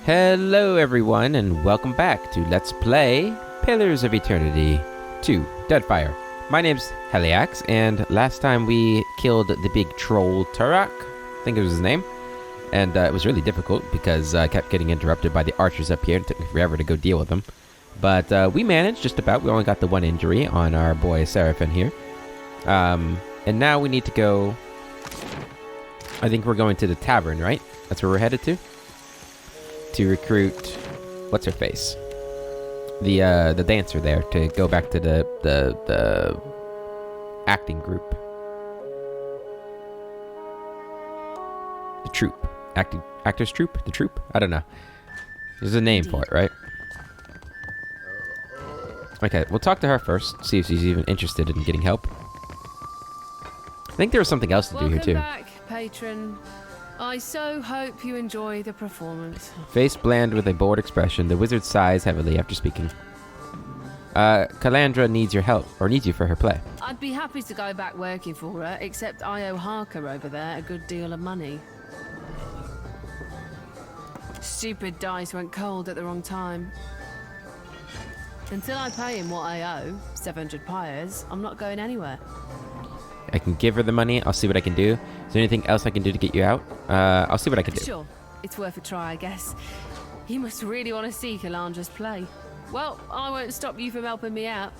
Hello everyone and welcome back to Let's Play Pillars of Eternity 2 Deadfire. My name's Heliax, and last time we killed the big troll Turok, I think it was his name, and it was really difficult because I kept getting interrupted by the archers up here and it took me forever to go deal with them. But we managed just about. We only got the one injury on our boy Seraphim here. And now we need to go... I think we're going to the tavern, right? That's where we're headed to? To recruit, what's her face? The dancer there, to go back to the acting group. The troupe. Actors troupe? The troupe? I don't know. There's a name for it, right? Okay, we'll talk to her first, see if she's even interested in getting help. I think there was something else to do here too. Welcome back, patron. I so hope you enjoy the performance. Face bland with a bored expression, the wizard sighs heavily after speaking. Calandra needs your help, or needs you for her play. I'd be happy to go back working for her, except I owe Harker over there a good deal of money. Stupid dice went cold at the wrong time. Until I pay him what I owe, 700 pyres, I'm not going anywhere. I can give her the money, I'll see what I can do. Is there anything else I can do to get you out? I'll see what I can do. Sure, it's worth a try, I guess. You must really want to see Calandra's play. Well, I won't stop you from helping me out.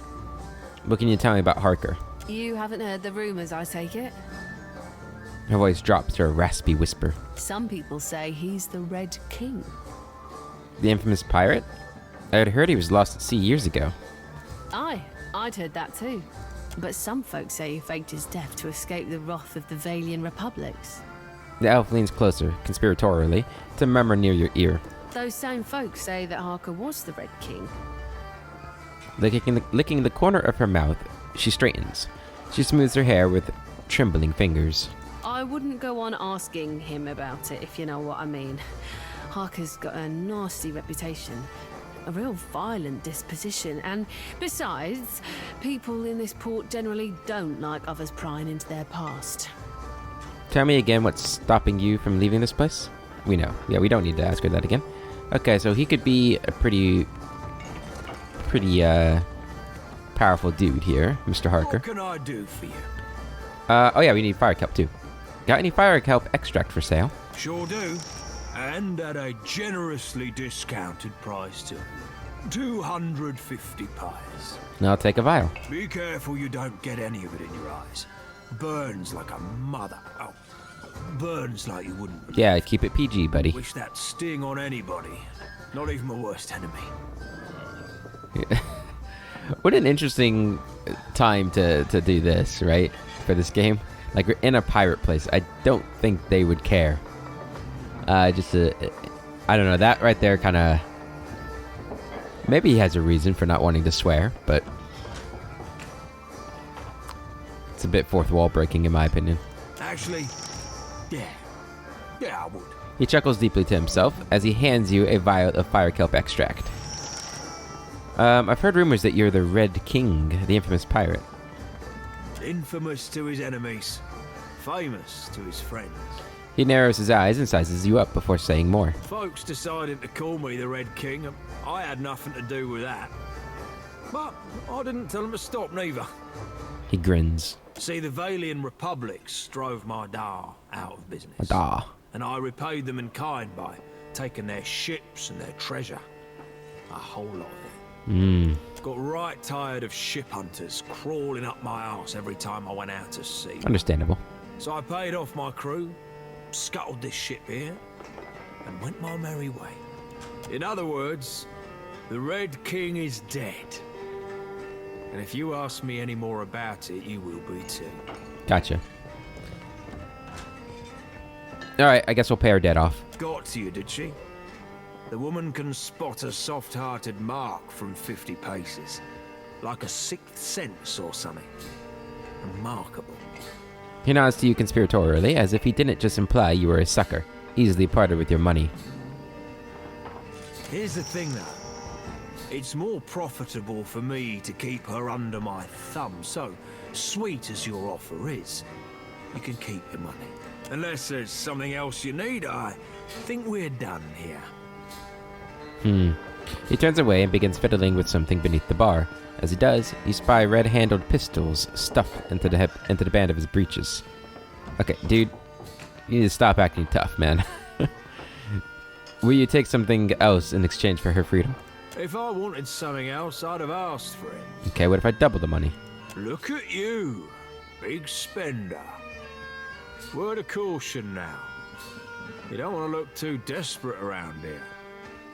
What can you tell me about Harker? You haven't heard the rumours, I take it? Her voice drops to a raspy whisper. Some people say he's the Red King. The infamous pirate? I had heard he was lost at sea years ago. Aye, I'd heard that too. But some folks say he faked his death to escape the wrath of the Valian republics. The elf leans closer, conspiratorially, to murmur near your ear. Those same folks say that Harker was the Red King. Licking the corner of her mouth, she straightens. She smooths her hair with trembling fingers. I wouldn't go on asking him about it, if you know what I mean. Harker's got a nasty reputation. A real violent disposition, and besides, people in this port generally don't like others prying into their past. Tell me again what's stopping you from leaving this place? We know. Yeah, we don't need to ask her that again. Okay, so he could be a pretty powerful dude here, Mr. Harker. What can I do for you? Oh yeah, we need fire kelp too. Got any fire kelp extract for sale? Sure do. And at a generously discounted price too. 250 pies. Now I'll take a vial. Be careful you don't get any of it in your eyes. Burns like a mother. Oh, burns like you wouldn't believe. Yeah, keep it PG, buddy. Wish that sting on anybody. Not even my worst enemy. What an interesting time to do this, right? For this game. Like, we're in a pirate place. I don't think they would care. I don't know, that right there kind of... Maybe he has a reason for not wanting to swear, but... It's a bit fourth wall breaking, in my opinion. Actually, yeah, I would. He chuckles deeply to himself as he hands you a vial of fire kelp extract. I've heard rumors that you're the Red King, the infamous pirate. Infamous to his enemies, famous to his friends. He narrows his eyes and sizes you up before saying more. Folks decided to call me the Red King, and I had nothing to do with that. But I didn't tell them to stop neither. He grins. See, the Valian republics drove my Da out of business. Da. And I repaid them in kind by taking their ships and their treasure. A whole lot of it. Got right tired of ship hunters crawling up my arse every time I went out to sea. Understandable. So I paid off my crew, scuttled this ship here, and went my merry way. In other words, the Red King is dead. And if you ask me any more about it, you will be too. Gotcha. Alright, I guess we'll pay our debt off. Got to you, did she? The woman can spot a soft-hearted mark from 50 paces. Like a sixth sense or something. Remarkable. He nods to you conspiratorially, as if he didn't just imply you were a sucker, easily parted with your money. Here's the thing, though. It's more profitable for me to keep her under my thumb, so sweet as your offer is, you can keep your money. Unless there's something else you need, I think we're done here. He turns away and begins fiddling with something beneath the bar. As he does, you spy red-handled pistols stuffed into the band of his breeches. Okay, dude, you need to stop acting tough, man. Will you take something else in exchange for her freedom? If I wanted something else, I'd have asked for it. Okay, what if I double the money? Look at you, big spender. Word of caution now. You don't want to look too desperate around here.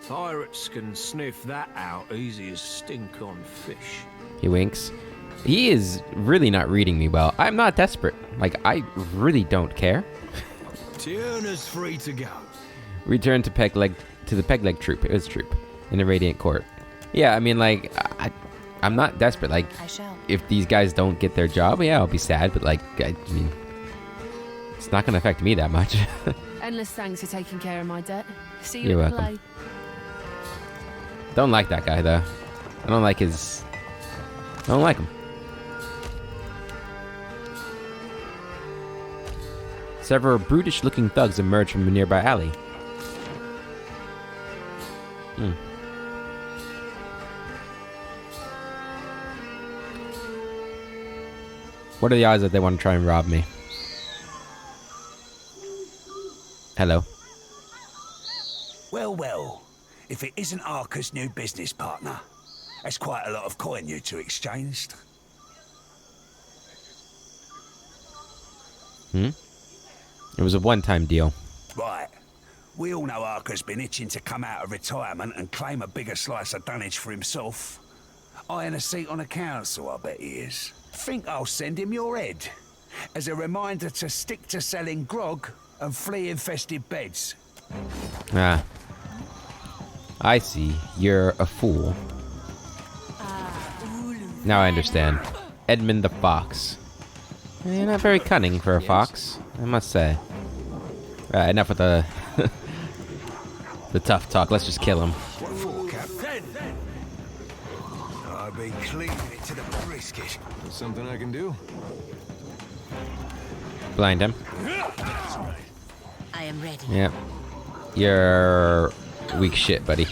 Pirates can sniff that out easy as stink on fish. He winks. He is really not reading me well. I'm not desperate. Like, I really don't care. Tierna's free to go. Return to the Peg Leg troop. It was troop in the Radiant Court. Yeah, I mean, like, I'm not desperate. Like, I shall. if these guys don't get their job, yeah, I'll be sad. But like, I mean, it's not gonna affect me that much. Endless thanks for taking care of my debt. See you You're at welcome. play. Don't like that guy though. I don't like his. I don't like him. Several brutish-looking thugs emerge from a nearby alley. What are the odds that they want to try and rob me? Hello. Well, well. If it isn't Arca's new business partner, that's quite a lot of coin you two exchanged. It was a one-time deal. Right. We all know Arca's been itching to come out of retirement and claim a bigger slice of dunnage for himself. Eyeing a seat on a council, I bet he is. Think I'll send him your head, as a reminder to stick to selling grog and flea-infested beds. Ah. I see. You're a fool. Now I understand. Edmund the Fox. You're not very cunning for a fox, I must say. Right, enough with the the tough talk. Let's just kill him. What for, Captain? I've been cleaning it to the brisket. Something I can do? Blind him. I am ready. Yep. You're weak shit, buddy.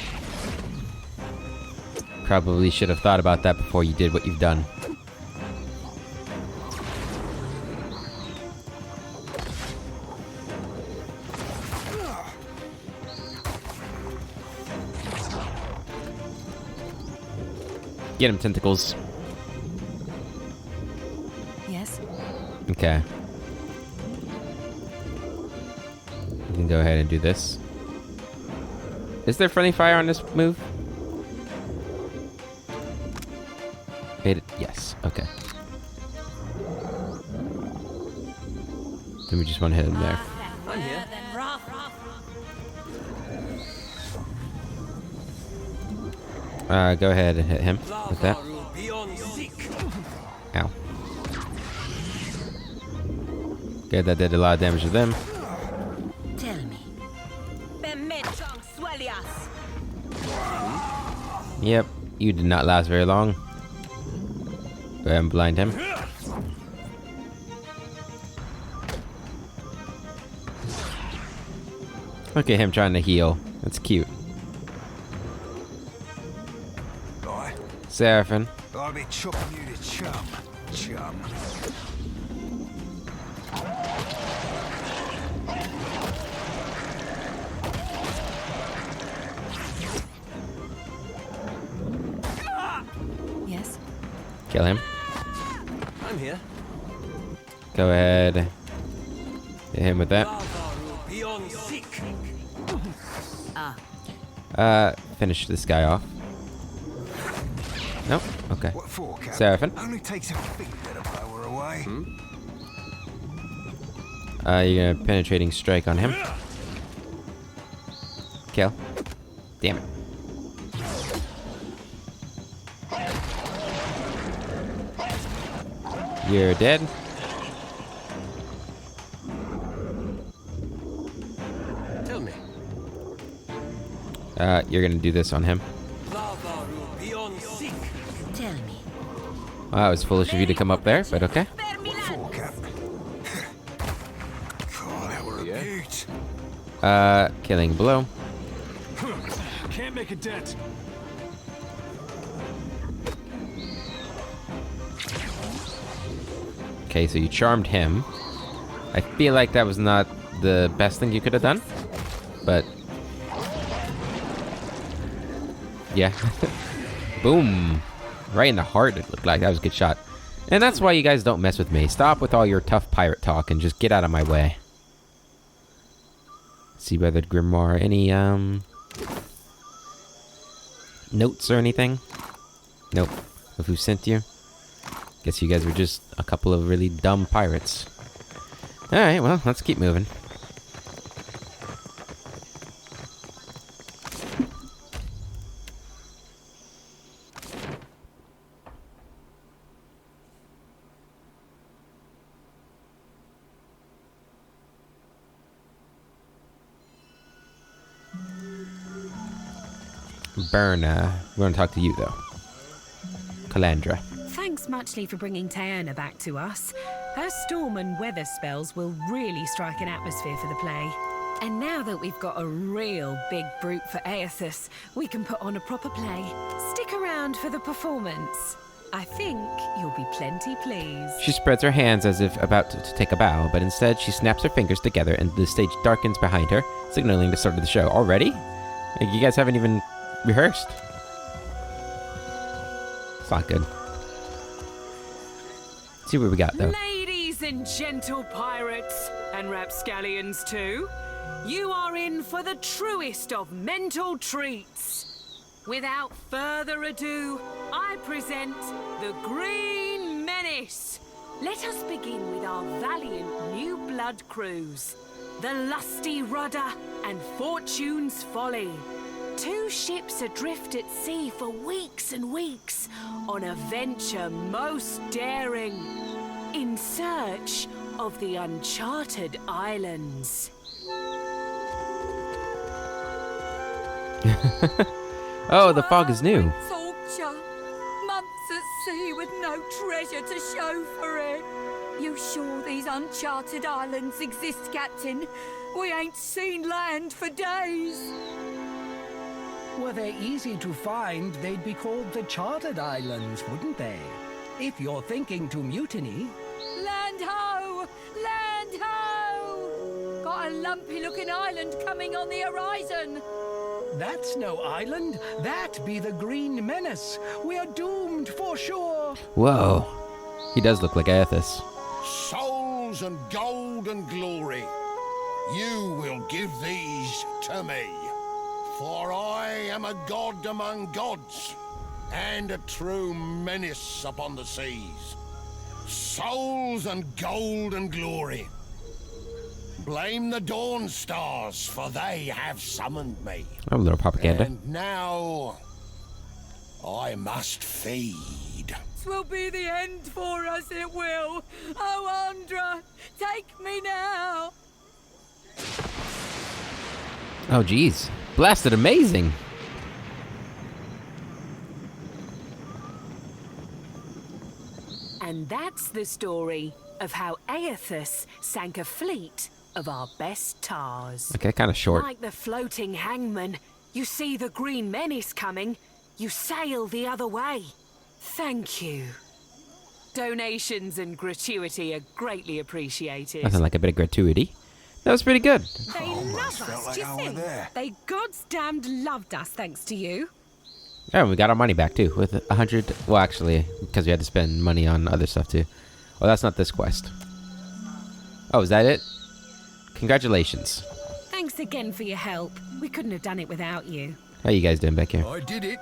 Probably should have thought about that before you did what you've done. Get him, tentacles. Yes. Okay. You can go ahead and do this. Is there friendly fire on this move? Yes. Okay. Then we just want to hit him there. I'm here. Go ahead and hit him with that. Ow. Okay, that did a lot of damage to them. Tell me. Yep, you did not last very long. Go ahead and blind him. Look at him trying to heal. That's cute. Right. Seraphim. I'll be chopping you to chum. Chum. Yes. Kill him. I'm here. Go ahead. Hit him with that. Finish this guy off. Nope. Okay. What for, Captain? Seraphim. Only takes a finger to blow her away. You're gonna penetrating strike on him. Kill. Damn it. You're dead. Tell me. You're gonna do this on him. Tell me. Wow, it was foolish of you to come up there, but okay. What for, Captain? God, that were a Yeah? beaut. Killing below. Can't make a dent. Okay, so you charmed him. I feel like that was not the best thing you could have done, but yeah. Boom. Right in the heart, it looked like. That was a good shot. And that's why you guys don't mess with me. Stop with all your tough pirate talk and just get out of my way. See whether Grimoire, any notes or anything? Nope. Of who sent you? Guess you guys were just a couple of really dumb pirates. Alright, well, let's keep moving. Berna. We're gonna talk to you, though. Calandra. Thanks muchly for bringing Taerna back to us. Her storm and weather spells will really strike an atmosphere for the play. And now that we've got a real big brute for Aethys, we can put on a proper play. Stick around for the performance. I think you'll be plenty pleased. She spreads her hands as if about to take a bow, but instead she snaps her fingers together and the stage darkens behind her, signaling the start of the show. Already? Like, you guys haven't even rehearsed. It's not good. Let's see what we got, though. Ladies and gentle pirates, and rapscallions too, you are in for the truest of mental treats. Without further ado, I present the Green Menace. Let us begin with our valiant new blood crews, the Lusty Rudder and Fortune's Folly. Two ships adrift at sea for weeks and weeks on a venture most daring, in search of the uncharted islands. Oh, the fog is new. Torture. Months at sea with no treasure to show for it. You sure these uncharted islands exist, Captain? We ain't seen land for days. Were they easy to find, they'd be called the Chartered Islands, wouldn't they? If you're thinking to mutiny... Land ho! Land ho! Got a lumpy-looking island coming on the horizon. That's no island. That be the Green Menace. We're doomed for sure. Whoa. He does look like Aethys. Souls and gold and glory, you will give these to me. For I am a god among gods, and a true menace upon the seas. Souls and gold and glory. Blame the Dawn Stars, for they have summoned me. Oh, a little propaganda. And now, I must feed. Twill be the end for us, it will. Oh, Andra, take me now. Oh, geez. Blasted amazing. And that's the story of how Aethys sank a fleet of our best tars. Okay, kind of short. Like the floating hangman, you see the Green Menace coming, you sail the other way. Thank you. Donations and gratuity are greatly appreciated. Nothing like a bit of gratuity. That was pretty good. They love us, do you think? They gods damned loved us thanks to you. Oh, and we got our money back, too, with 100... Well, actually, because we had to spend money on other stuff, too. Oh, that's not this quest. Oh, is that it? Congratulations. Thanks again for your help. We couldn't have done it without you. How you guys doing back here? I did it.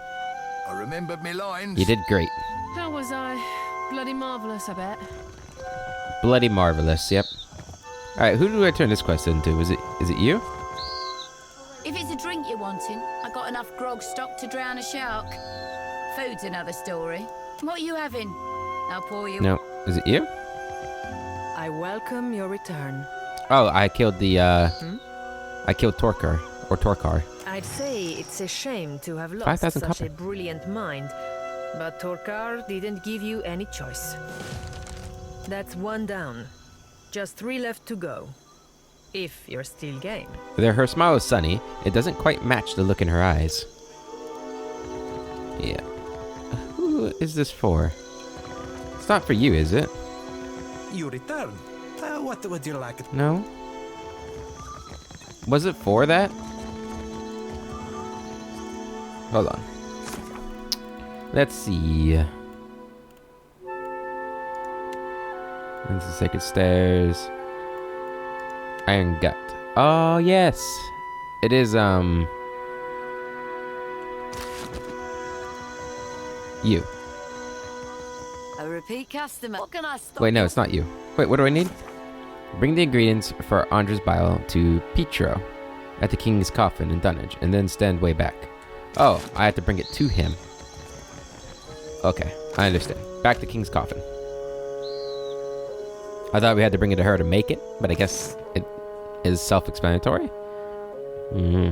I remembered me lines. You did great. How was I? Bloody marvellous, I bet. Bloody marvelous, yep. Alright, who do I turn this quest into? Is it you? If it's a drink you're wanting, I got enough grog stocked to drown a shark. Food's another story. What are you having? I'll pour you. No. Is it you? I welcome your return. Oh, I killed the, I killed Torkar. Or Torkar. I'd say it's a shame to have lost 5,000 such copper. a brilliant mind, but Torkar didn't give you any choice. That's one down. Just 3 left to go. If you're still game. Though her smile is sunny, it doesn't quite match the look in her eyes. Yeah. Who is this for? It's not for you, is it? You return. What would you like? No? Was it for that? Hold on. Let's see. Into the Sacred Stairs. Iron Gut. Oh, yes. It is, you. A repeat customer. What can I stop? Wait, no, it's not you. Wait, what do I need? Bring the ingredients for Andra's bile to Pietro at the king's coffin in Dunwich, and then stand way back. Oh, I have to bring it to him. Okay, I understand. Back to king's coffin. I thought we had to bring it to her to make it, but I guess it is self-explanatory. Hmm.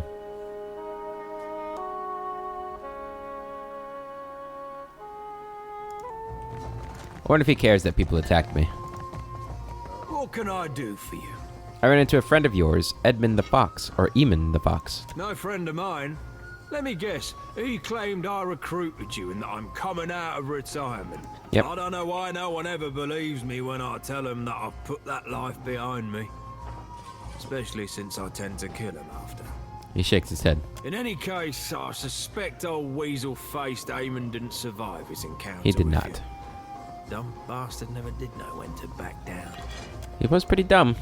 I wonder if he cares that people attacked me. What can I do for you? I ran into a friend of yours, Edmund the Fox, or Eamon the Fox. No friend of mine. Let me guess, he claimed I recruited you and that I'm coming out of retirement. Yep. I don't know why no one ever believes me when I tell them that I've put that life behind me. Especially since I tend to kill him after. He shakes his head. In any case, I suspect old weasel-faced Eamon didn't survive his encounter. He did with not. you. Dumb bastard never did know when to back down. He was pretty dumb.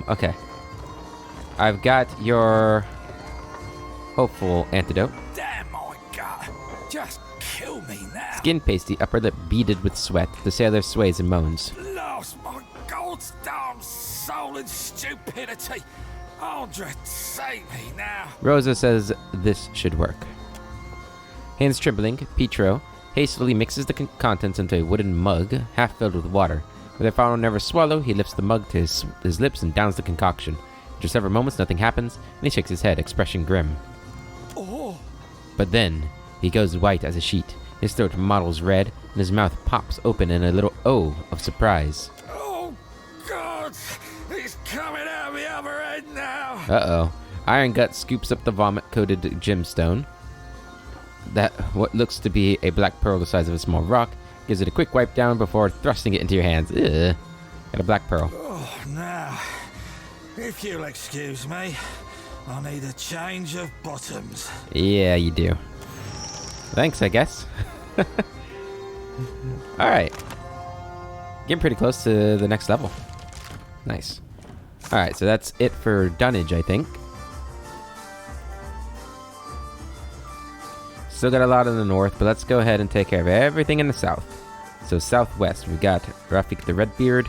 Okay. I've got your hopeful antidote. Damn my God. Just kill me now. Skin pasty, upper lip beaded with sweat. The sailor sways and moans. Lost my God's damn soul in stupidity. Andra, save me now. Rosa says this should work. Hands trembling, Pietro hastily mixes the contents into a wooden mug, half filled with water. With a final nervous swallow, he lifts the mug to his lips and downs the concoction. After several moments, nothing happens, and he shakes his head, expression grim. Oh. But then, he goes white as a sheet. His throat mottles red, and his mouth pops open in a little O of surprise. Oh, God. He's coming out the other end now. Uh-oh. Iron Gut scoops up the vomit-coated gemstone. That what looks to be a black pearl the size of a small rock, gives it a quick wipe down before thrusting it into your hands. Ugh. Got a black pearl. Oh, now, if you'll excuse me, I need a change of bottoms. Yeah, you do. Thanks, I guess. Alright. Getting pretty close to the next level. Nice. Alright, so that's it for Dunwich, I think. Still got a lot in the north, but let's go ahead and take care of everything in the south. So southwest, we've got Rafik the Redbeard.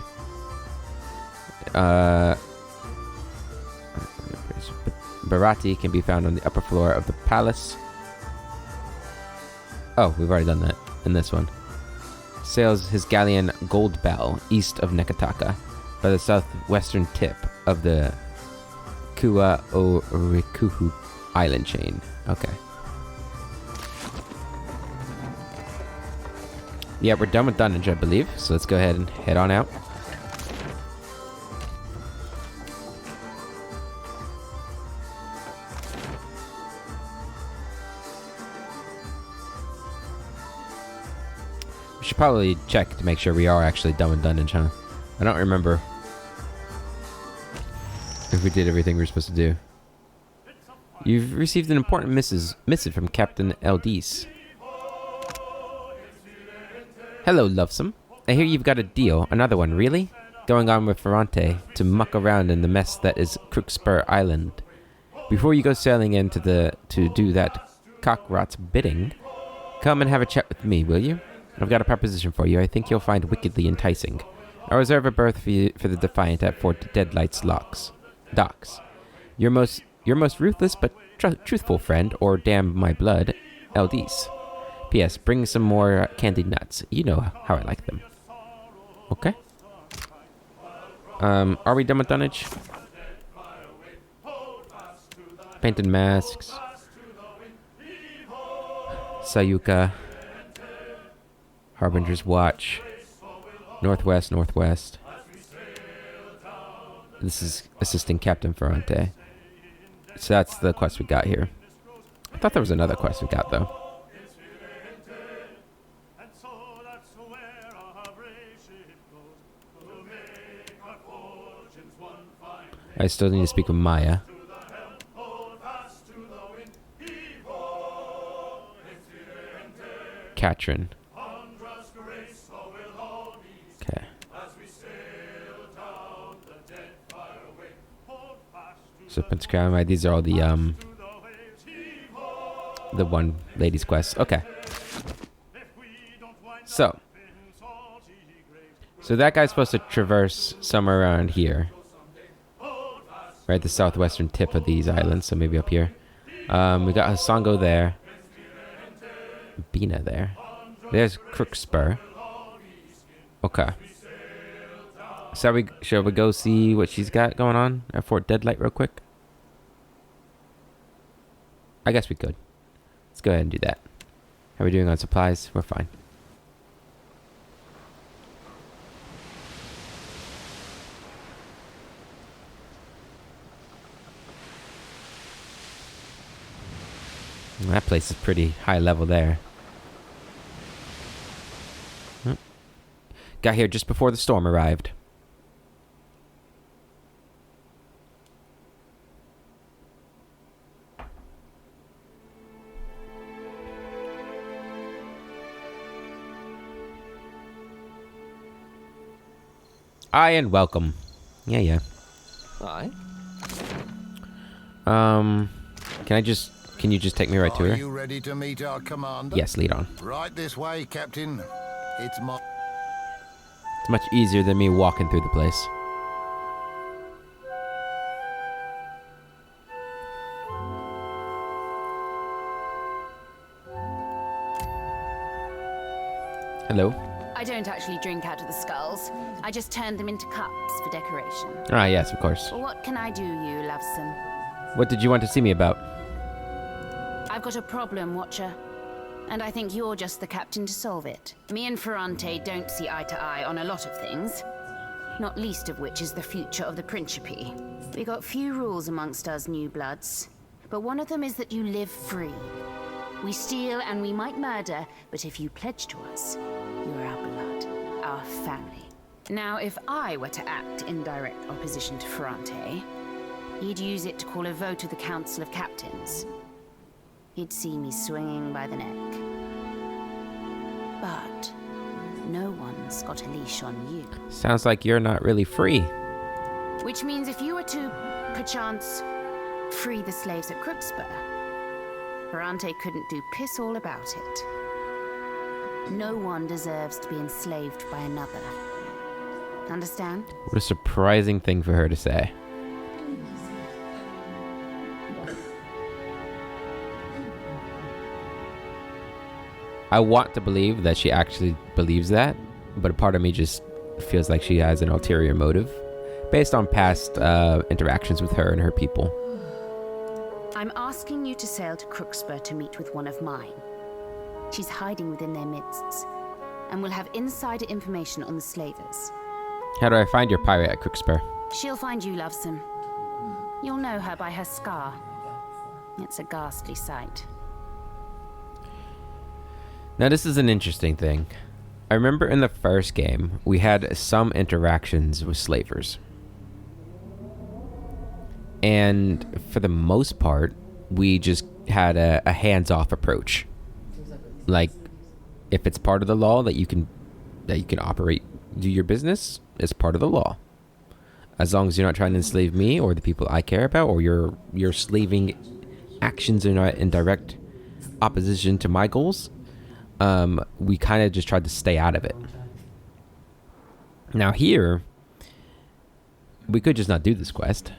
Barati can be found on the upper floor of the palace. Oh, we've already done that in this one. Sails his galleon Gold Bell east of Nekataka by the southwestern tip of the Kua o Rikuhu island chain. Okay. Yeah, we're done with Dunwich, I believe. So let's go ahead and head on out. We should probably check to make sure we are actually done with Dunwich, huh? I don't remember if we did everything we were supposed to do. You've received an important missive from Captain Eldice. Hello, Lovesome. I hear you've got a deal. Another one, really? Going on with Ferrante to muck around in the mess that is Crookspur Island. Before you go sailing in to do that cockrot's bidding, come and have a chat with me, will you? I've got a proposition for you I think you'll find wickedly enticing. I'll reserve a berth for the Defiant at Fort Deadlight's docks. Your most ruthless but truthful friend, or damn my blood, Eldice. P.S. Bring some more candied nuts. You know how I like them. Okay. Are we done with Dunwich? Painted masks. Sayuka. Harbinger's Watch. Northwest. This is assisting Captain Ferrante. So that's the quest we got here. I thought there was another quest we got, though. I still need to speak with Maya. Katrin. Okay. So Prince Crown, these are all the one lady's quests. Okay. So that guy's supposed to traverse somewhere around here. Right, the southwestern tip of these islands, so maybe up here. We got Hasongo there. Bina there. There's Crookspur. Okay. So shall we go see what she's got going on at Fort Deadlight real quick? I guess we could. Let's go ahead and do that. How are we doing on supplies? We're fine. That place is pretty high level there. Got here just before the storm arrived. Aye, and welcome. Yeah. Aye. Can you just take me right to her? Are you ready to meet our commander? Yes, lead on. Right this way, Captain. It's much easier than me walking through the place. Hello. I don't actually drink out of the skulls. I just turned them into cups for decoration. Ah, yes, of course. Well, what can I do, you lovesome? What did you want to see me about? I've got a problem, Watcher. And I think you're just the captain to solve it. Me and Ferrante don't see eye to eye on a lot of things. Not least of which is the future of the Principe. We got few rules amongst us new bloods. But one of them is that you live free. We steal and we might murder, but if you pledge to us, you're our blood, our family. Now, if I were to act in direct opposition to Ferrante, he'd use it to call a vote of the Council of Captains. He'd see me swinging by the neck. But no one's got a leash on you. Sounds like you're not really free. Which means if you were to, perchance, free the slaves at Crookspur, Ferrante couldn't do piss all about it. No one deserves to be enslaved by another. Understand? What a surprising thing for her to say. I want to believe that she actually believes that, but a part of me just feels like she has an ulterior motive based on past interactions with her and her people. I'm asking you to sail to Crookspur to meet with one of mine. She's hiding within their midst, and will have insider information on the slavers. How do I find your pirate at Crookspur? She'll find you, lovesome. You'll know her by her scar. It's a ghastly sight. Now this is an interesting thing. I remember in the first game, we had some interactions with slavers. And for the most part, we just had a hands-off approach. Like, if it's part of the law that you can operate, do your business, it's part of the law. As long as you're not trying to enslave me or the people I care about, or your slaving actions are not in direct opposition to my goals, we kind of just tried to stay out of it. Now here, we could just not do this quest.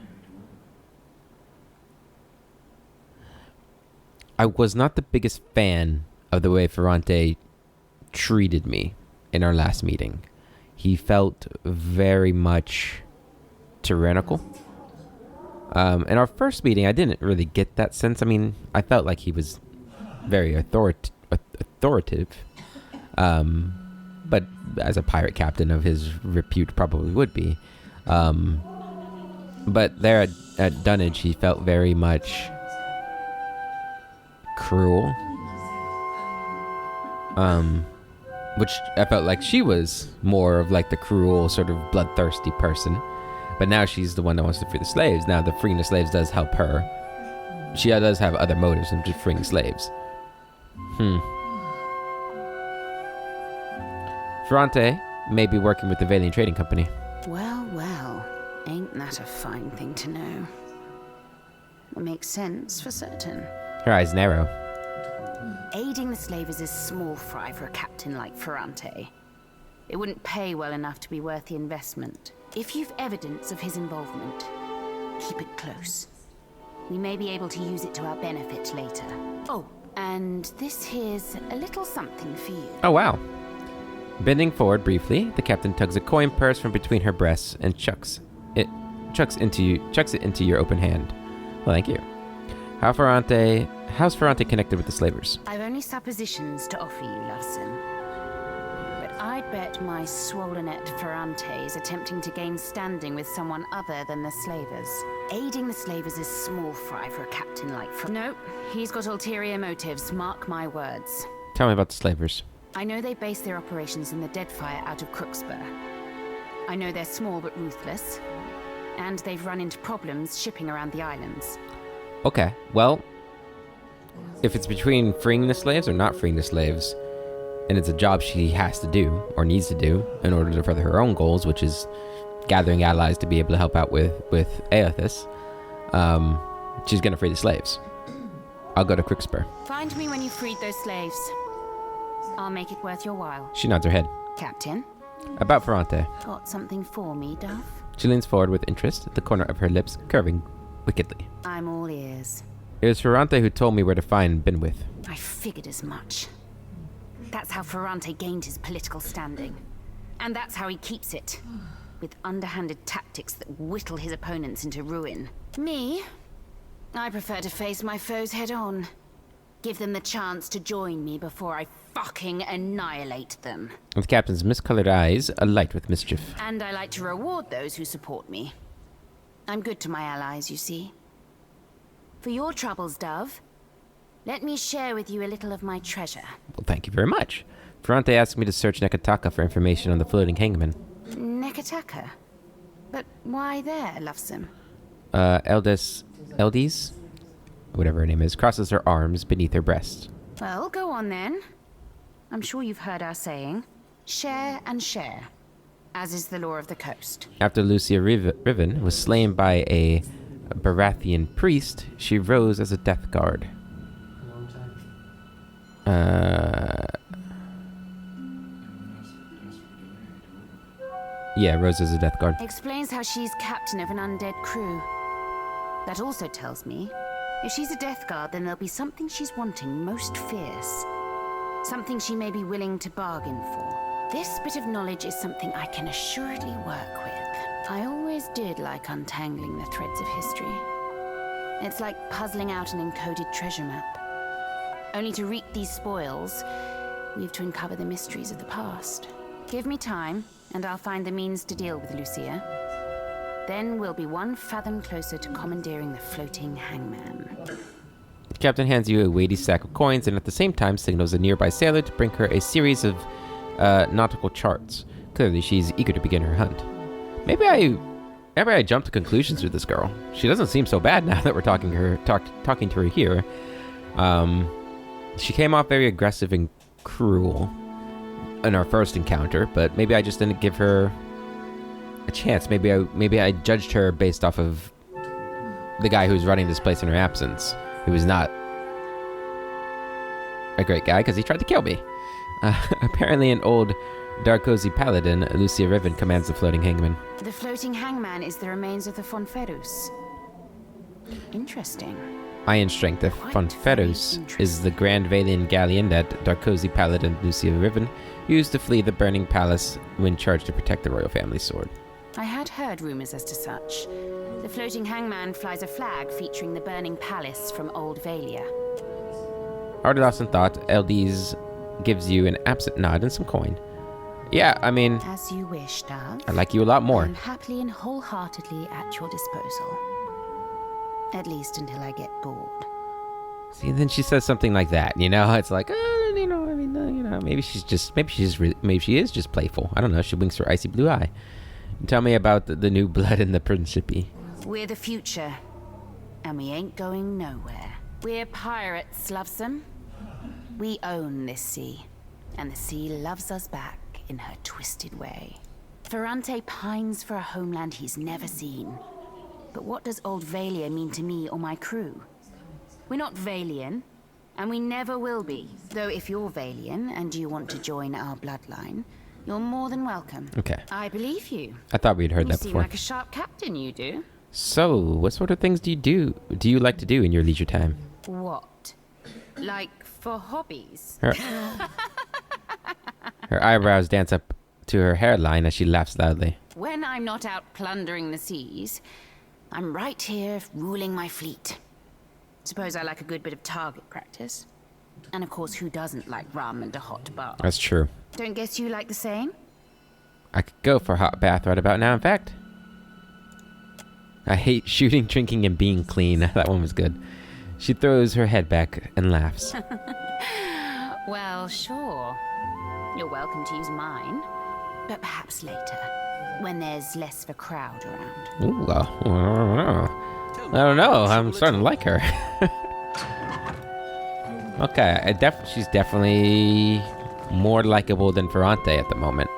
I was not the biggest fan of the way Ferrante treated me in our last meeting. He felt very much tyrannical. In our first meeting, I didn't really get that sense. I mean, I felt like he was very authoritative. But as a pirate captain of his repute probably would be. But there at Dunnage, he felt very much cruel. Which I felt like she was more of like the cruel, sort of bloodthirsty person. But now she's the one that wants to free the slaves. Now the freeing the slaves does help her. She does have other motives than just freeing slaves. Ferrante may be working with the Valian Trading Company. Well, well. Ain't that a fine thing to know? It makes sense for certain. Her eyes narrow. Aiding the slavers is small fry for a captain like Ferrante. It wouldn't pay well enough to be worth the investment. If you've evidence of his involvement, keep it close. We may be able to use it to our benefit later. Oh, and this here's a little something for you. Oh, wow. Bending forward briefly, the captain tugs a coin purse from between her breasts and chucks it into your open hand. Well, thank you. How's Ferrante connected with the slavers? I've only suppositions to offer you, Loveson. But I'd bet my swollenette Ferrante is attempting to gain standing with someone other than the slavers. Aiding the slavers is small fry for a captain like No, he's got ulterior motives, mark my words. Tell me about the slavers. I know they base their operations in the Deadfire out of Crooksburg. I know they're small but ruthless, and they've run into problems shipping around the islands. Okay, well, if it's between freeing the slaves or not freeing the slaves, and it's a job she has to do, or needs to do, in order to further her own goals, which is gathering allies to be able to help out with Aethys, she's gonna free the slaves. I'll go to Crooksburg. Find me when you've freed those slaves. I'll make it worth your while. She nods her head. Captain? About Ferrante. Got something for me, Duff? She leans forward with interest, the corner of her lips curving wickedly. I'm all ears. It was Ferrante who told me where to find Binwith. I figured as much. That's how Ferrante gained his political standing. And that's how he keeps it. With underhanded tactics that whittle his opponents into ruin. Me? I prefer to face my foes head on. Give them the chance to join me before I fucking annihilate them. The captain's miscolored eyes alight with mischief. And I like to reward those who support me. I'm good to my allies, you see. For your troubles, Dove, let me share with you a little of my treasure. Well, thank you very much. Ferrante asked me to search Nekataka for information on the floating hangman. Nekataka? But why there, Lovesome? Eldies? Whatever her name is, crosses her arms beneath her breast. Well, go on then. I'm sure you've heard our saying. Share and share. As is the law of the coast. After Lucia Riven was slain by a Baratheon priest, she rose as a death guard. Yeah, rose as a death guard. Explains how she's captain of an undead crew. That also tells me, if she's a death guard, then there'll be something she's wanting most fierce. Something she may be willing to bargain for. This bit of knowledge is something I can assuredly work with. I always did like untangling the threads of history. It's like puzzling out an encoded treasure map. Only to reap these spoils, we've to uncover the mysteries of the past. Give me time, and I'll find the means to deal with Lucia. Then we'll be one fathom closer to commandeering the floating hangman. The captain hands you a weighty stack of coins and at the same time signals a nearby sailor to bring her a series of nautical charts. Clearly, she's eager to begin her hunt. Maybe I jumped to conclusions with this girl. She doesn't seem so bad now that we're talking to her here. She came off very aggressive and cruel in our first encounter, but maybe I just didn't give her a chance. Maybe I judged her based off of the guy who's running this place in her absence, who was not a great guy because he tried to kill me. Apparently an old Darkozi paladin, Lucia Riven commands the floating hangman. The floating hangman is the remains of the Fonferus. Interesting. Iron strength. The Fonferus is the Grand Valian galleon that Darkozi paladin Lucia Riven used to flee the burning palace when charged to protect the royal family's sword. I had heard rumors as to such. The floating hangman flies a flag featuring the burning palace from Old Valia. Hardly lost in thought, Eldies gives you an absent nod and some coin. Yeah, I mean... As you wish, Dove. I like you a lot more. I'm happily and wholeheartedly at your disposal. At least until I get bored. See, and then she says something like that, you know? It's like, maybe she is just playful. I don't know. She winks her icy blue eye. Tell me about the new blood in the Principe. We're the future, and we ain't going nowhere. We're pirates, Lovesome. We own this sea, and the sea loves us back in her twisted way. Ferrante pines for a homeland he's never seen. But what does Old Valia mean to me or my crew? We're not Valian, and we never will be. Though if you're Valian and you want to join our bloodline, you're more than welcome. Okay. I believe you. I thought we'd heard that You seem before. like a sharp captain, you do. So, what sort of things do you like to do in your leisure time? What? Like for hobbies? Her eyebrows dance up to her hairline as she laughs loudly. When I'm not out plundering the seas, I'm right here ruling my fleet. Suppose I like a good bit of target practice. And of course, who doesn't like rum and a hot bath? That's true. Don't guess you like the same? I could go for a hot bath right about now, in fact. I hate shooting, drinking, and being clean. That one was good. She throws her head back and laughs. Well, sure. You're welcome to use mine. But perhaps later, when there's less of a crowd around. Ooh, I don't know. I'm starting to like her. Okay, she's definitely more likable than Ferrante at the moment.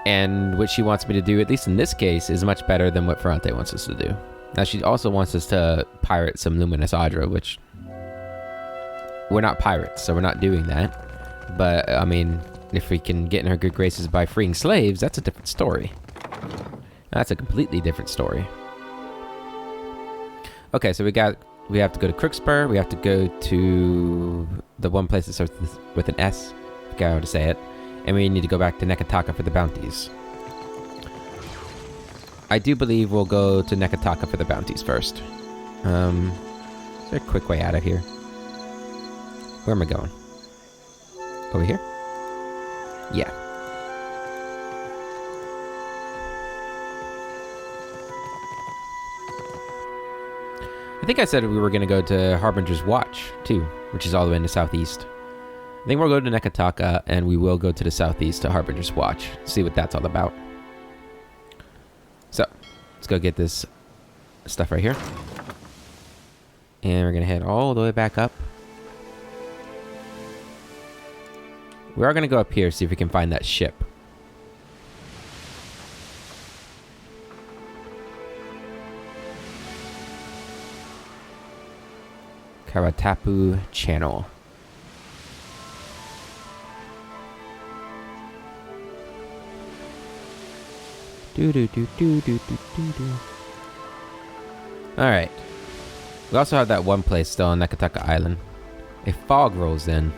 And what she wants me to do, at least in this case, is much better than what Ferrante wants us to do. Now, she also wants us to pirate some Luminous Adra, which we're not pirates, so we're not doing that. But, I mean, if we can get in her good graces by freeing slaves, that's a different story. That's a completely different story. Okay, so we have to go to Crookspur. We have to go to the one place that starts with an S. I forgot how to say it. And we need to go back to Nekataka for the bounties. I do believe we'll go to Nekataka for the bounties first. Is there a quick way out of here? Where am I going? Over here? Yeah. I think I said we were going to go to Harbinger's Watch, too, which is all the way in the southeast. I think we'll go to Nekataka, and we will go to the southeast to Harbinger's Watch, see what that's all about. So, let's go get this stuff right here. And we're going to head all the way back up. We are going to go up here, see if we can find that ship. Karatapu Channel. Alright. We also have that one place still on Nekataka Island. A fog rolls in.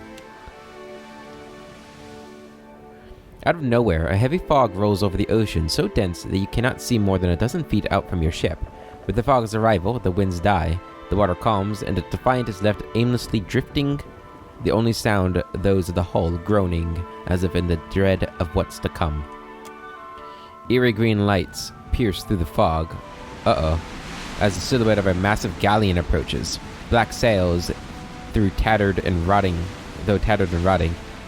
Out of nowhere, a heavy fog rolls over the ocean, so dense that you cannot see more than a dozen feet out from your ship. With the fog's arrival, the winds die, the water calms, and the Defiant is left aimlessly drifting, the only sound those of the hull groaning, as if in the dread of what's to come. Eerie green lights pierce through the fog. As the silhouette of a massive galleon approaches. Black sails, though tattered and rotting,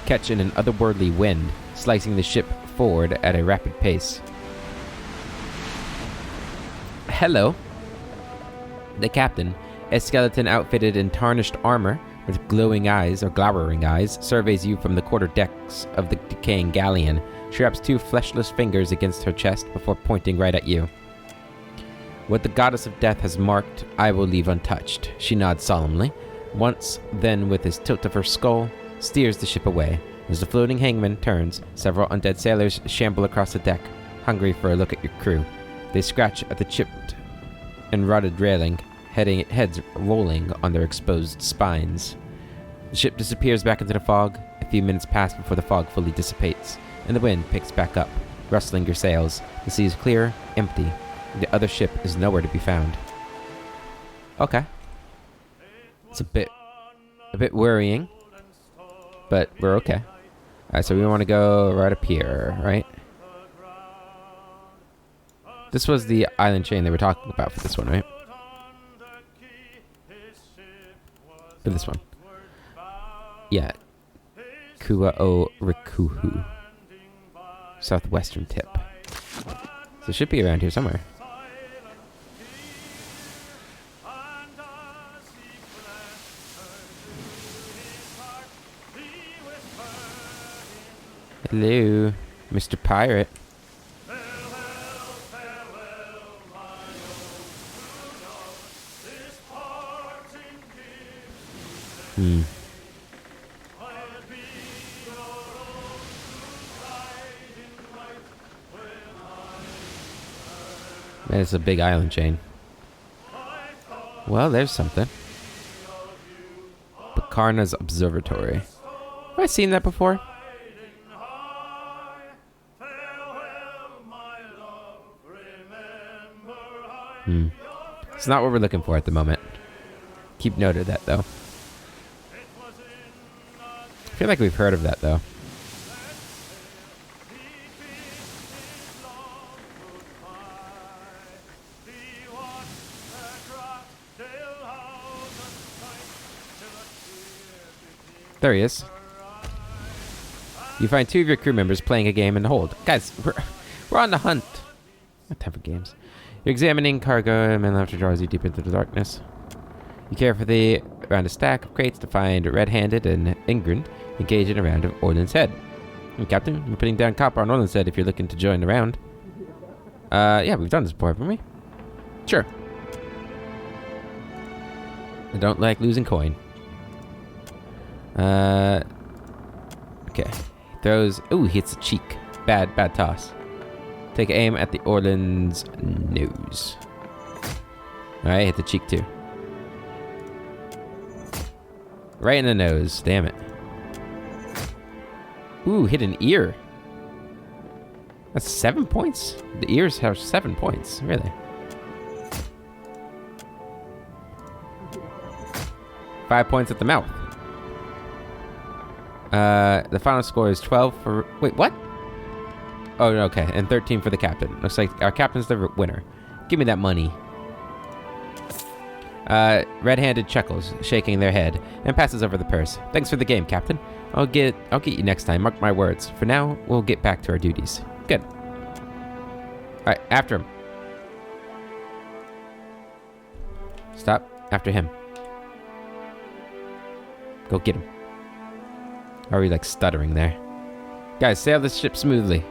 catch in an otherworldly wind, slicing the ship forward at a rapid pace. Hello. The captain, a skeleton outfitted in tarnished armor, with glowering eyes, surveys you from the quarter decks of the decaying galleon. She wraps two fleshless fingers against her chest before pointing right at you. What the goddess of death has marked, I will leave untouched. She nods solemnly. Once, then, with his tilt of her skull, steers the ship away. As the floating hangman turns, several undead sailors shamble across the deck, hungry for a look at your crew. They scratch at the chipped and rotted railing, heads rolling on their exposed spines. The ship disappears back into the fog. A few minutes pass before the fog fully dissipates, and the wind picks back up, rustling your sails. The sea is clear, empty. The other ship is nowhere to be found. Okay. It's a bit worrying, but we're okay. Alright, so we want to go right up here, right? This was the island chain they were talking about for this one, right? For this one. Yeah. Kua o Rikuhu. southwestern tip. So it should be around here somewhere. Hello, Mr. Pirate. Man, it's a big island chain. Well, there's something. Bakarna's Observatory. Have I seen that before? It's not what we're looking for at the moment. Keep note of that, though. I feel like we've heard of that, though. There he is. You find 2 of your crew members playing a game in the hold. Guys, we're on the hunt. What type of games? You're examining cargo and after draws you deep into the darkness. You carefully around a stack of crates to find Red-Handed and Ingrid engage in a round of Orland's Head. Captain, I'm putting down copper on Orland's Head if you're looking to join the round. Yeah, we've done this before, haven't we? Sure. I don't like losing coin. Okay. Throws. Ooh, he hits the cheek. Bad toss. Take aim at the Orland's nose. Alright, hit the cheek too. Right in the nose. Damn it. Ooh, hit an ear. That's 7 points? The ears have 7 points. Really? 5 points at the mouth. The final score is 12 for... Wait, what? Oh, okay. And 13 for the captain. Looks like our captain's the winner. Give me that money. Red-Handed chuckles, shaking their head, and passes over the purse. Thanks for the game, Captain. I'll get you next time. Mark my words. For now, we'll get back to our duties. Good. Alright, after him. Stop. After him. Go get him. Are we like stuttering there? Guys, sail this ship smoothly.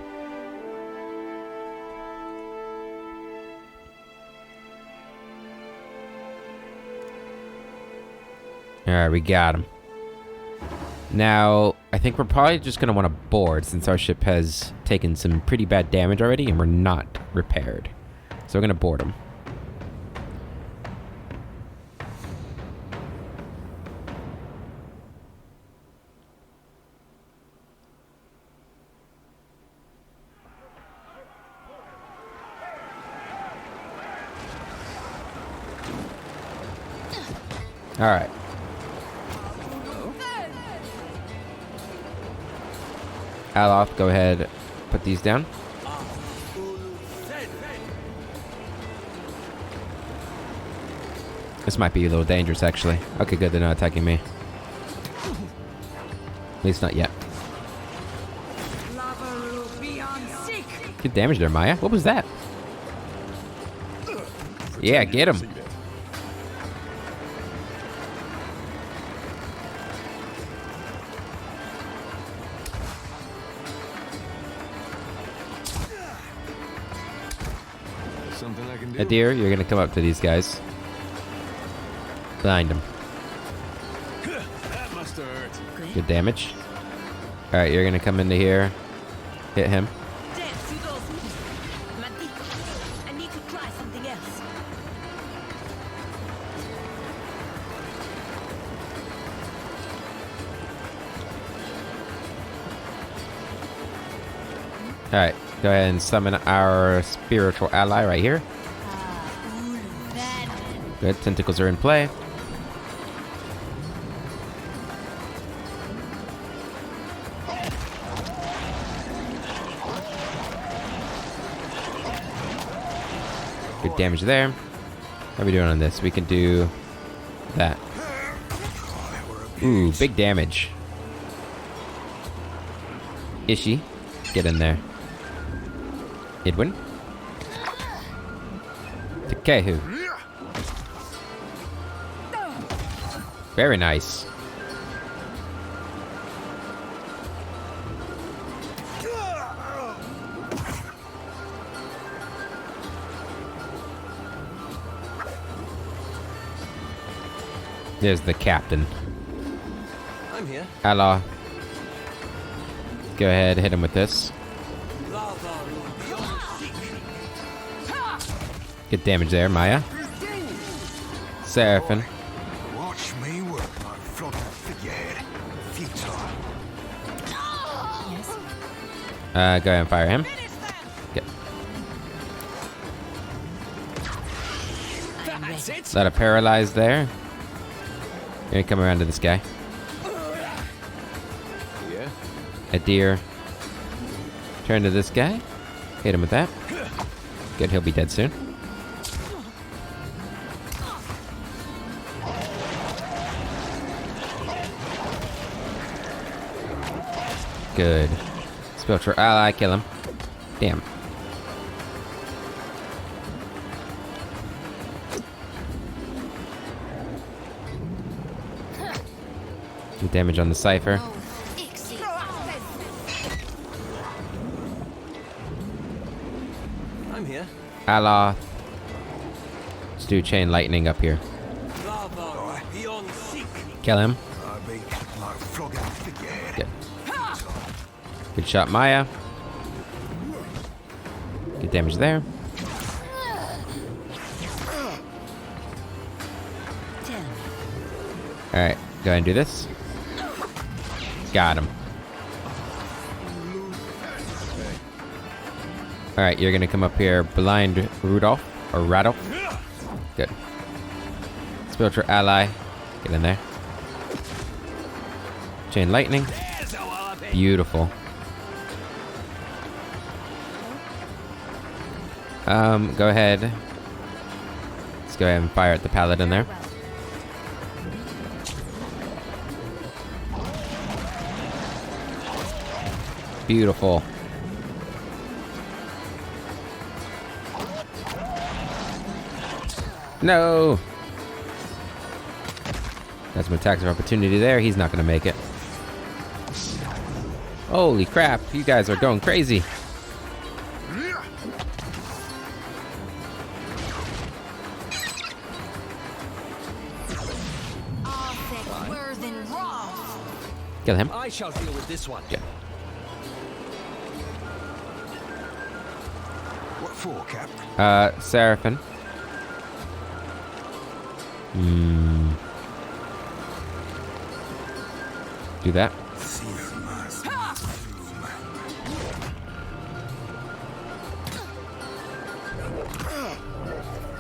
Alright, we got him. Now, I think we're probably just going to want to board since our ship has taken some pretty bad damage already and we're not repaired. So we're going to board him. Alright. Aloth, go ahead, put these down. This might be a little dangerous, actually. Okay, good, they're not attacking me. At least not yet. Good damage there, Maya. What was that? Yeah, get him. Adir, you're gonna come up to these guys. Blind them. That must have hurt. Good damage. Alright, you're gonna come into here. Hit him. I need to try something else. Alright, go ahead and summon our spiritual ally right here. Good, tentacles are in play. Good damage there. How are we doing on this? We can do that. Ooh, big damage. Ishi, get in there. Idwin. Tekehu. Very nice. There's the captain. I'm here. Allah. Go ahead, hit him with this. Good damage there, Maya. Seraphim. Watch me work like flogging a figurehead. Futile. Go ahead and fire him. Good. Lot of paralyzed there. Gonna come around to this guy. Yeah. A deer. Turn to this guy. Hit him with that. Good, he'll be dead soon. Good. Spell your ally, kill him. Damn. Good damage on the cipher. I'm here. Allah. Let's do chain lightning up here. Kill him. I mean, like flogging a figurehead. Good. Good shot, Maya. Good damage there. Alright, go ahead and do this. Got him. Alright, you're gonna come up here, blind Rudolph, or Radolf. Good. Spell your ally. Get in there. Chain lightning. Beautiful. Go ahead. Let's go ahead and fire at the paladin there. Beautiful. No! Got some attacks of opportunity there. He's not gonna make it. Holy crap, you guys are going crazy. Kill him. I shall deal with this one. Yeah. What for, Cap? Seraphim. Do that.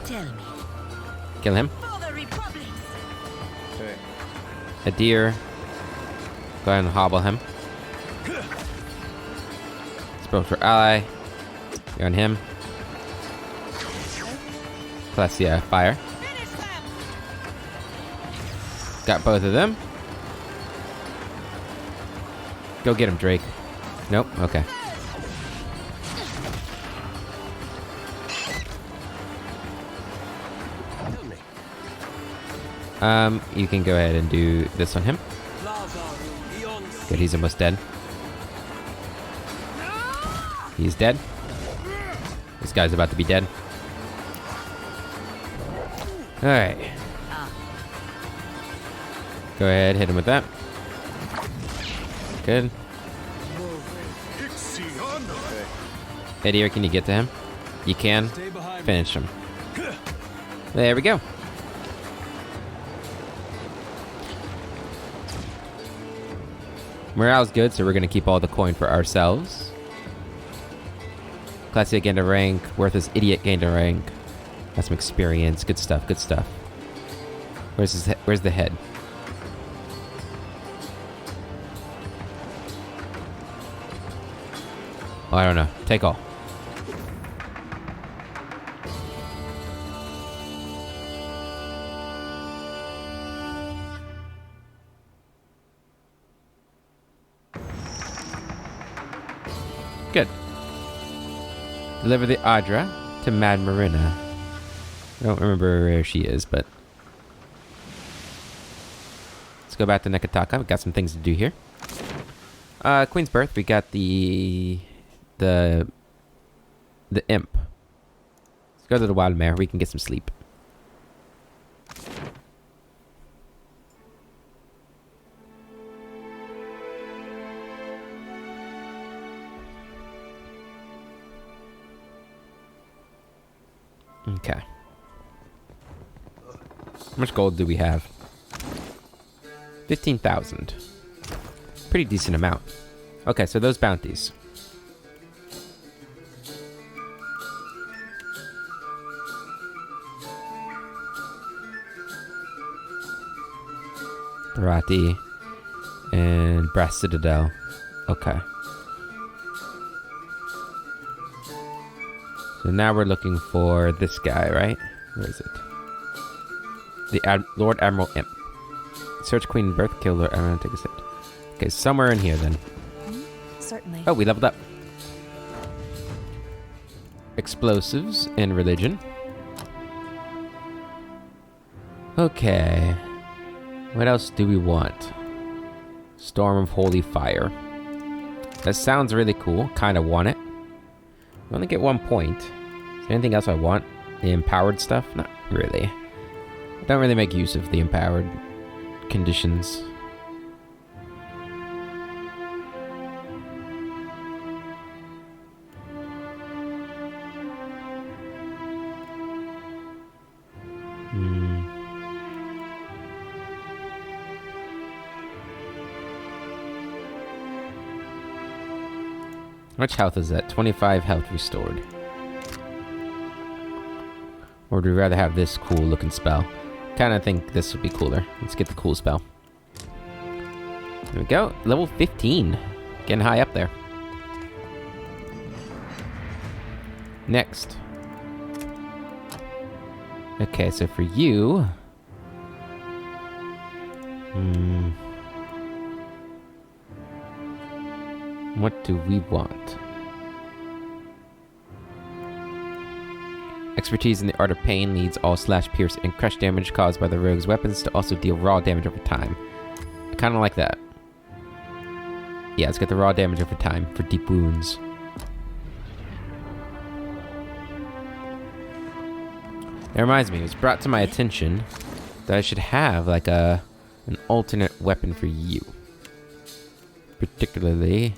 Tell me. Kill him. Hey. A deer. Go ahead and hobble him. Spell for ally. You're on him. Plus, yeah, fire. Got both of them. Go get him, Drake. Nope, okay. You can go ahead and do this on him. Good, he's almost dead. He's dead. This guy's about to be dead. Alright. Go ahead, hit him with that. Good. Eddie, can you get to him? You can. Finish him. There we go. Morale's good, so we're going to keep all the coin for ourselves. Classic gained a rank. Worthless idiot gained a rank. Got some experience. Good stuff, good stuff. Where's the head? Oh, I don't know. Take all. Good. Deliver the Adra to Mad Marina. I don't remember where she is, but... Let's go back to Nekataka. We've got some things to do here. Queen's Birth, we got the imp. Let's go to the Wild Mare. We can get some sleep. Okay. How much gold do we have? 15,000. Pretty decent amount. Okay, so those bounties. Therati and Brass Citadel. Okay. So now we're looking for this guy, right? Where is it? The Lord Admiral Imp. Search Queen Birth, kill Lord Admiral, take a hit. Okay, somewhere in here then. Certainly. Oh, we leveled up. Explosives and religion. Okay. What else do we want? Storm of Holy Fire. That sounds really cool. Kind of want it. I only get 1 point. Is there anything else I want? The empowered stuff? Not really. I don't really make use of the empowered conditions. How much health is that? 25 health restored. Or would we rather have this cool looking spell? Kinda think this would be cooler. Let's get the cool spell. There we go. Level 15. Getting high up there. Next. Okay, so for you... What do we want? Expertise in the art of pain leads all slash, pierce, and crush damage caused by the rogue's weapons to also deal raw damage over time. I kind of like that. Yeah, let's get the raw damage over time for deep wounds. That reminds me, it was brought to my attention that I should have like an alternate weapon for you. Particularly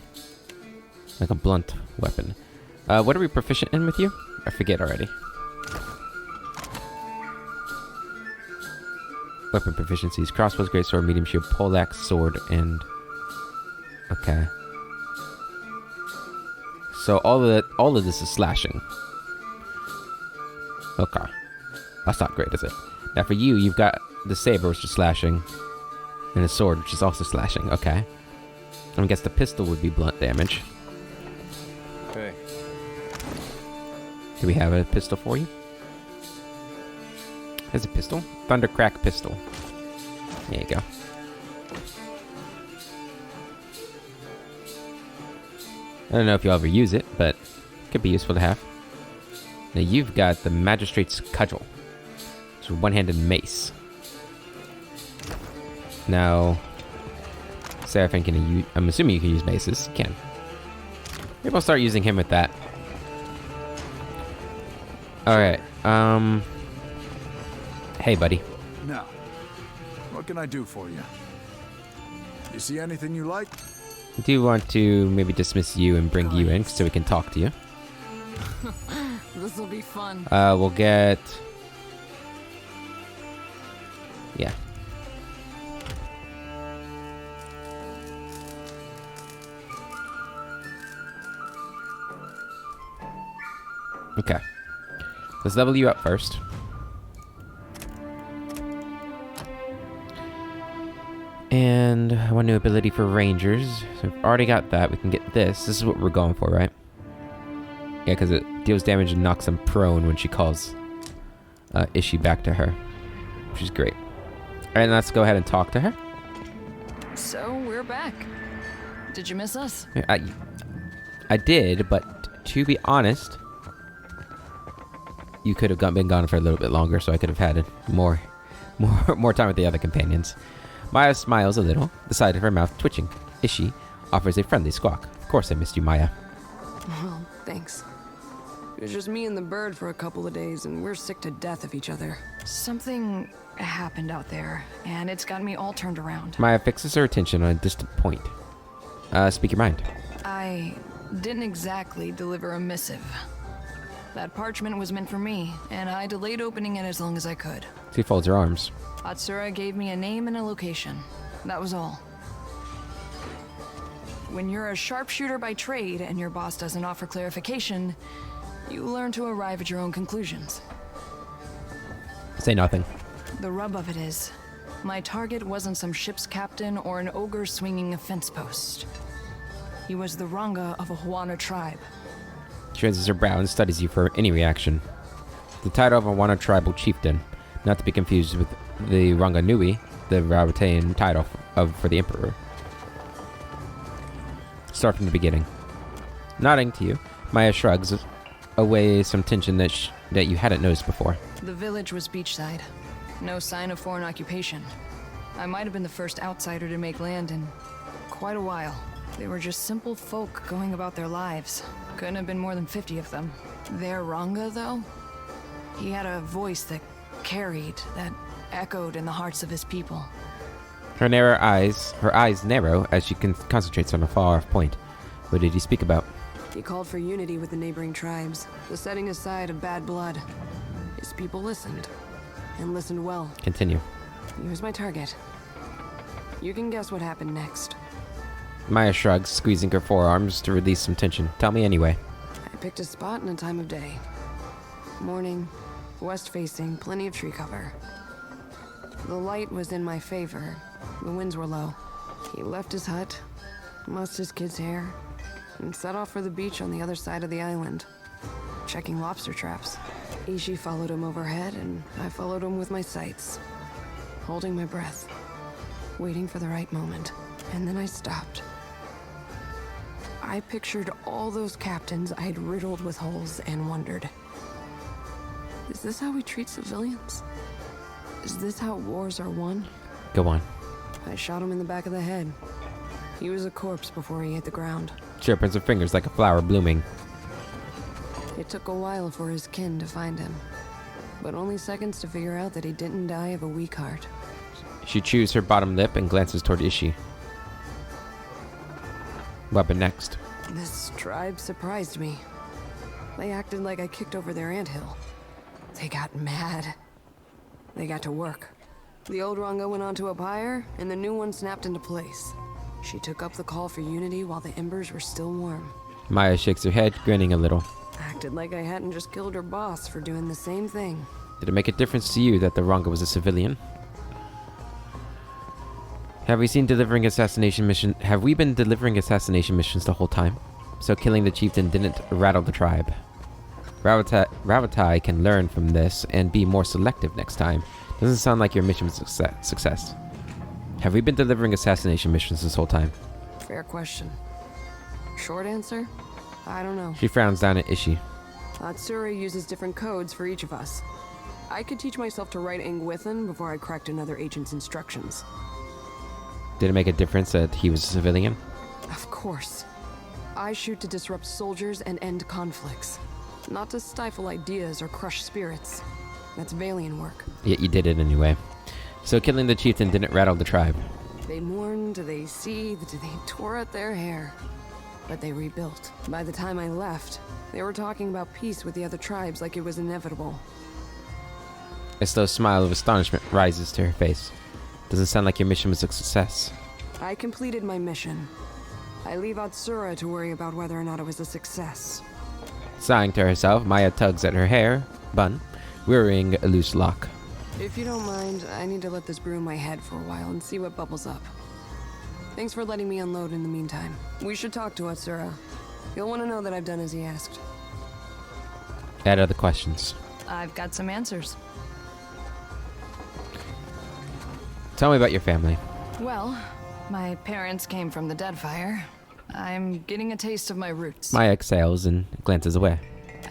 like a blunt weapon. What are we proficient in with you? I forget already. Weapon proficiencies: crossbows, greatsword, medium shield, poleaxe, sword, and... Okay. So all of this is slashing. Okay. That's not great, is it? Now for you, you've got the saber, which is slashing, and the sword, which is also slashing. Okay. I guess the pistol would be blunt damage. Hey. Do we have a pistol for you? There's a pistol. Thundercrack pistol. There you go. I don't know if you'll ever use it, but it could be useful to have. Now you've got the Magistrate's Cudgel. It's a one-handed mace. Now, Seraphim can use... I'm assuming you can use maces. You can. Maybe I'll start using him with that. Alright, Hey, buddy. Now, what can I do for you? You see anything you like? I do want to maybe dismiss you and bring you in so we can talk to you. This'll be fun. We'll get... Yeah. Okay. Let's level you up first. And one new ability for rangers. So we've already got that. We can get this. This is what we're going for, right? Yeah, because it deals damage and knocks them prone when she calls Ishi back to her. Which is great. Alright, let's go ahead and talk to her. So, we're back. Did you miss us? I did, but to be honest, you could have been gone for a little bit longer, so I could have had more time with the other companions. Maya smiles a little, the side of her mouth twitching. Ishi offers a friendly squawk. Of course I missed you, Maya. Well, thanks. It was just me and the bird for a couple of days, and we're sick to death of each other. Something happened out there, and it's got me all turned around. Maya fixes her attention on a distant point. Speak your mind. I didn't exactly deliver a missive. That parchment was meant for me, and I delayed opening it as long as I could. She folds her arms. Atsura gave me a name and a location. That was all. When you're a sharpshooter by trade and your boss doesn't offer clarification, you learn to arrive at your own conclusions. Say nothing. The rub of it is, my target wasn't some ship's captain or an ogre swinging a fence post. He was the Ranga of a Huana tribe. She raises her brow and studies you for any reaction. The title of a Huana tribal chieftain, not to be confused with the Ranga Nui, the Rawatean title for the emperor. Start from the beginning. Nodding to you, Maya shrugs away some tension that you hadn't noticed before. The village was beachside. No sign of foreign occupation. I might have been the first outsider to make land in quite a while. They were just simple folk going about their lives. Couldn't have been more than 50 of them. Their Ranga, though? He had a voice that carried, that echoed in the hearts of his people. Her eyes narrow as she concentrates on a far-off point. What did he speak about? He called for unity with the neighboring tribes, the setting aside of bad blood. His people listened, and listened well. Continue. He was my target. You can guess what happened next. Maya shrugs, squeezing her forearms to release some tension. Tell me anyway. I picked a spot and a time of day. Morning, west-facing, plenty of tree cover. The light was in my favor. The winds were low. He left his hut, mussed his kid's hair, and set off for the beach on the other side of the island, checking lobster traps. Ishi followed him overhead, and I followed him with my sights, holding my breath, waiting for the right moment. And then I stopped. I pictured all those captains I'd riddled with holes and wondered, is this how we treat civilians? Is this how wars are won? Go on. I shot him in the back of the head. He was a corpse before he hit the ground. She opens her fingers like a flower blooming. It took a while for his kin to find him, but only seconds to figure out that he didn't die of a weak heart. She chews her bottom lip and glances toward Ishi. What happened next? This tribe surprised me. They acted like I kicked over their anthill. They got mad. They got to work. The old Ranga went onto a pyre, and the new one snapped into place. She took up the call for unity while the embers were still warm. Maya shakes her head, grinning a little. Acted like I hadn't just killed her boss for doing the same thing. Did it make a difference to you that the Ranga was a civilian? Have we been delivering assassination missions the whole time? So killing the chieftain didn't rattle the tribe. Rawatai can learn from this and be more selective next time. Doesn't sound like your mission was a success. Have we been delivering assassination missions this whole time? Fair question. Short answer? I don't know. She frowns down at Ishi. Atsura uses different codes for each of us. I could teach myself to write Ingwithan before I cracked another agent's instructions. Did it make a difference that he was a civilian? Of course. I shoot to disrupt soldiers and end conflicts, not to stifle ideas or crush spirits. That's Valian work. Yet you did it anyway. So killing the chieftain didn't rattle the tribe. They mourned, they seethed, they tore at their hair. But they rebuilt. By the time I left, they were talking about peace with the other tribes like it was inevitable. A slow smile of astonishment rises to her face. Doesn't sound like your mission was a success. I completed my mission. I leave Atsura to worry about whether or not it was a success. Sighing to herself, Maya tugs at her hair bun, wearing a loose lock. If you don't mind, I need to let this brew in my head for a while and see what bubbles up. Thanks for letting me unload in the meantime. We should talk to Atsura. You'll want to know that I've done as he asked. Add other questions. I've got some answers. Tell me about your family. Well, my parents came from the Deadfire. I'm getting a taste of my roots. Maya exhales and glances away.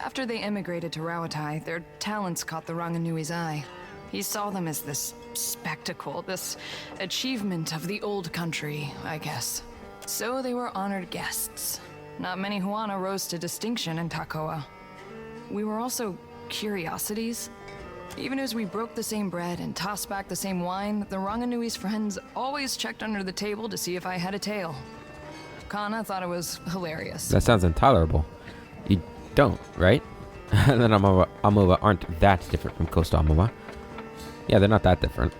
After they emigrated to Rawatai, their talents caught the Ranganui's eye. He saw them as this spectacle, this achievement of the old country, I guess. So they were honored guests. Not many Huana rose to distinction in Takoa. We were also curiosities. Even as we broke the same bread and tossed back the same wine, the Ranganui's friends always checked under the table to see if I had a tail. Kana thought it was hilarious. That sounds intolerable. You don't, right? And then Amuwa aren't that different from Coastal Amuwa. Yeah, they're not that different.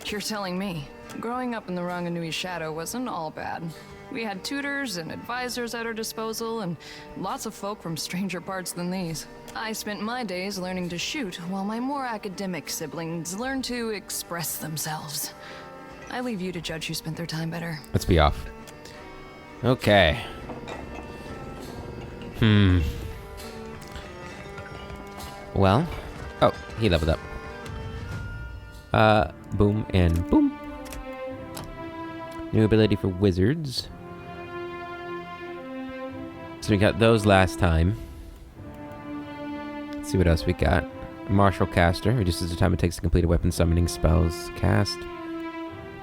You're telling me. Growing up in the Ranganui's shadow wasn't all bad. We had tutors and advisors at our disposal, and lots of folk from stranger parts than these. I spent my days learning to shoot, while my more academic siblings learned to express themselves. I leave you to judge who spent their time better. Let's be off. Okay. Well. Oh, he leveled up. Boom and boom. New ability for wizards. So we got those last time. Let's see what else we got. Martial Caster. Reduces the time it takes to complete a weapon summoning spell's cast.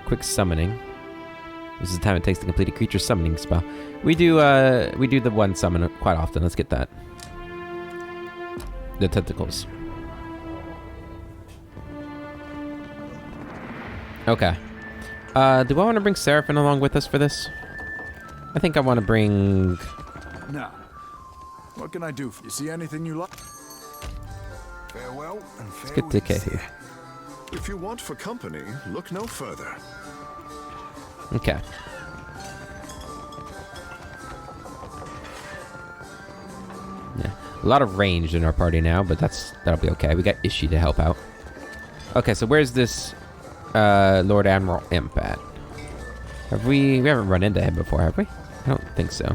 Quick Summoning. This is the time it takes to complete a creature summoning spell. We do the one summon quite often. Let's get that. The tentacles. Okay. Do I want to bring Seraphim along with us for this? I think I want to bring... Now, what can I do for you? See anything you like? Farewell and Let's get DK here. If you want for company, look no further. Okay. Yeah. A lot of ranged in our party now, but that'll be okay. We got Ishi to help out. Okay, so where's this Lord Admiral Imp at? We haven't run into him before, have we? I don't think so.